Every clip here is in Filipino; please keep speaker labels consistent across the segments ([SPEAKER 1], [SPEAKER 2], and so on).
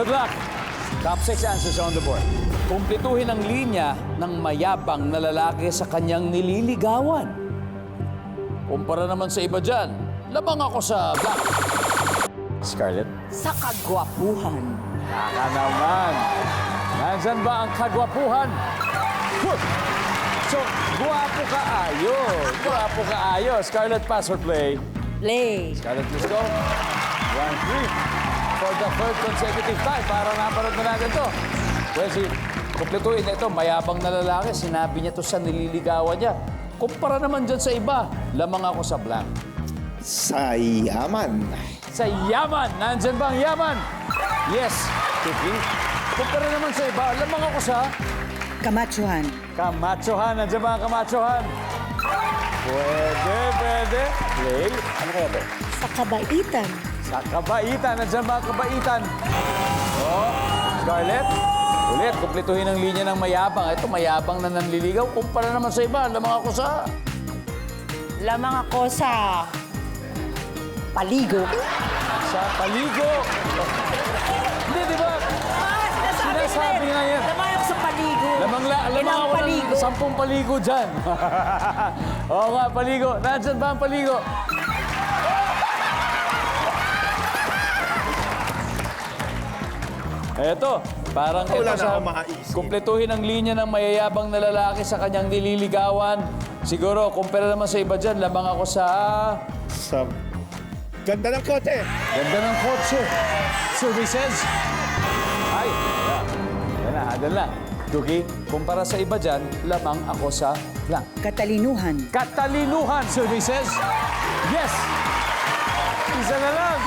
[SPEAKER 1] Good luck. Top 6 answers on the board. Kumplituhin ang linya ng mayabang na lalaki sa kanyang nililigawan. Kumpara naman sa iba dyan, labang ako sa black. Scarlett?
[SPEAKER 2] Sa kagwapuhan.
[SPEAKER 1] Naka naman. Nandyan ba ang kagwapuhan? Good. So, guwapo ka ayo. Guwapo ka ayo. Scarlett, pass or play?
[SPEAKER 2] Play.
[SPEAKER 1] Scarlett, let's go. 1-3. For the third consecutive time, para naparod na natin to. Well, kumpletuhin na ito, mayabang na lalaki. Sinabi niya to sa nililigawan niya. Kumpara naman dyan sa iba, lamang ako sa blank.
[SPEAKER 3] Sa yaman.
[SPEAKER 1] Sa yaman. Nandyan ba ang yaman? Yes. Tipi. Kumpara naman sa iba, lamang ako sa
[SPEAKER 2] Kamachuhan.
[SPEAKER 1] kamachohan. Nandyan ba ang kamachohan? Pwede, pwede. Play. Ano kaya to?
[SPEAKER 2] Sa kabaitan.
[SPEAKER 1] Sa kabaitan. Nandyan ba ang kabaitan? Oh, Scarlett. Ulit, kumpletuhin ang linya ng mayabang. Ito, mayabang na nanliligaw. Kumpara naman sa iba, lamang ako sa...
[SPEAKER 2] Lamang ako sa paligo.
[SPEAKER 1] Sa paligo. Hindi, di ba? Sinasabi nga yan.
[SPEAKER 2] Lamang ako sa paligo.
[SPEAKER 1] Lamang
[SPEAKER 2] Ilang
[SPEAKER 1] ako
[SPEAKER 2] paligo?
[SPEAKER 1] ng 10 paligo dyan. Oo nga, paligo. Nandyan ba ang paligo? Eto, parang
[SPEAKER 3] Wala
[SPEAKER 1] ito
[SPEAKER 3] na
[SPEAKER 1] sa
[SPEAKER 3] akong maisip.
[SPEAKER 1] kumpletuhin ang linya ng mayayabang na lalaki sa kanyang nililigawan. Siguro, kumpara naman sa iba dyan, lamang ako sa...
[SPEAKER 3] Sa ganda ng kote.
[SPEAKER 1] Ganda ng kotse. Services. Ay, yan na, hadal na. Duki, kumpara sa iba dyan, lamang ako sa blank.
[SPEAKER 2] Katalinuhan.
[SPEAKER 1] Katalinuhan. Services. Yes! Isa na lang.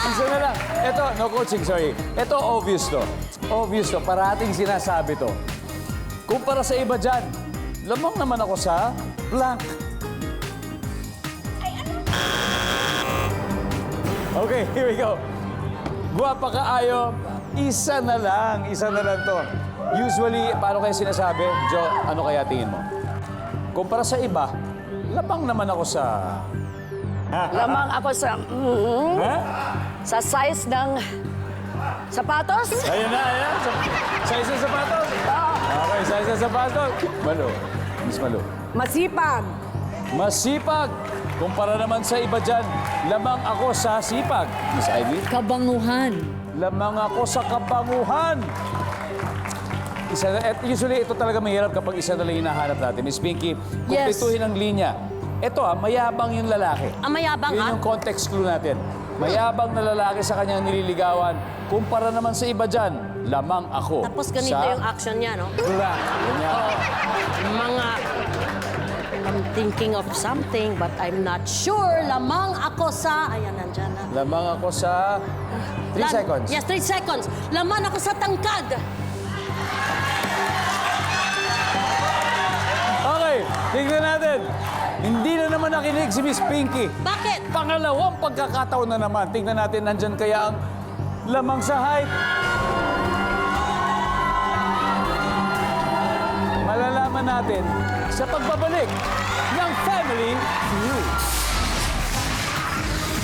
[SPEAKER 1] Isa na lang. Ito, no coaching, sorry. Ito, obvious to. Obvious to. Parating sinasabi to. Kumpara sa iba dyan, lamang naman ako sa blank. Okay, here we go. Guwapa ka ayo, isa na lang to. Usually, paano kaya sinasabi? Jo, ano kaya tingin mo? Kumpara sa iba, lamang naman ako sa...
[SPEAKER 4] Lamang ako sa
[SPEAKER 1] Ha?
[SPEAKER 4] sa size ng sapatos.
[SPEAKER 1] Ayan na, ayan. Size ng sapatos. Okay, size ng sapatos. Malo. Miss Malo.
[SPEAKER 4] Masipag.
[SPEAKER 1] Masipag. Kumpara naman sa iba dyan, lamang ako sa sipag. Miss Ivy.
[SPEAKER 2] Kabanguhan.
[SPEAKER 1] Lamang ako sa kabanguhan. Usually, ito talaga mahirap kapag isa na lang hinahanap natin. Miss Pinky,
[SPEAKER 4] Yes.
[SPEAKER 1] kumpletuhin ang linya. Ito mayabang yung lalaki.
[SPEAKER 4] Mayabang
[SPEAKER 1] Yun
[SPEAKER 4] ka?
[SPEAKER 1] yung context clue natin. Mayabang na lalaki sa kanyang nililigawan. Kumpara naman sa iba dyan, lamang ako
[SPEAKER 4] Tapos ganito
[SPEAKER 1] sa
[SPEAKER 4] yung action niya, no?
[SPEAKER 1] blank. Ganyan.
[SPEAKER 4] Mga I'm thinking of something but I'm not sure. Lamang ako sa... Ayan, nandyan na.
[SPEAKER 1] Lamang ako sa 3 seconds.
[SPEAKER 4] Yes, 3 seconds. Laman ako sa tangkad.
[SPEAKER 1] Okay, tingnan natin. Hindi na naman nakinig si Miss Pinky.
[SPEAKER 4] Bakit?
[SPEAKER 1] Pangalawang pagkakataon na naman. Tingnan natin, nandyan kaya ang lamang sa height. Malalaman natin sa pagbabalik ng Family Feud.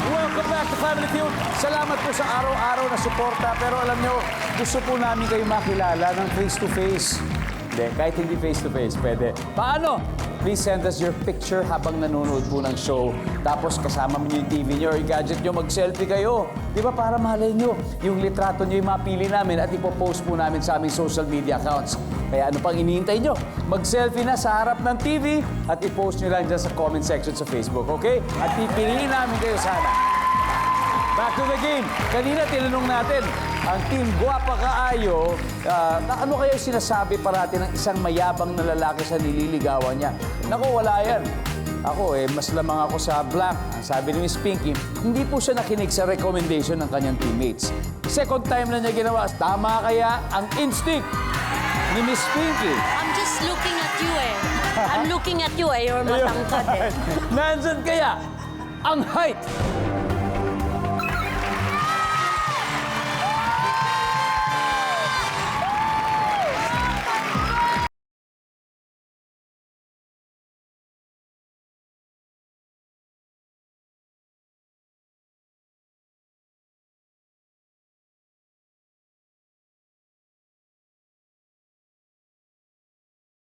[SPEAKER 1] Welcome back to Family Feud. Salamat po sa araw-araw na suporta. Pero alam nyo, gusto po namin kayo makilala ng face-to-face. Hindi, kahit hindi face-to-face, pwede. Paano? Please send us your picture habang nanonood po ng show. Tapos kasama mo yung TV nyo or yung gadget nyo, mag-selfie kayo. Di ba para malay nyo, yung litrato nyo yung mapili namin at ipopost po namin sa aming social media accounts. Kaya ano pang inihintay nyo? Mag-selfie na sa harap ng TV at ipost nyo lang dyan sa comment section sa Facebook, okay? At pipiliin namin kayo sana. Back to the game. Kanina tinanong natin, ang team Guwapa Kaayo, ano kayo sinasabi parati ng isang mayabang na lalaki sa nililigawan niya? Naku, wala yan. Ako mas lamang ako sa black. Ang sabi ni Miss Pinky, hindi po siya nakinig sa recommendation ng kanyang teammates. Second time na niya ginawa, tama kaya ang instinct ni Miss Pinky?
[SPEAKER 4] I'm just looking at you eh. I'm looking at you eh. You're matangkad eh.
[SPEAKER 1] Nandyan kaya ang height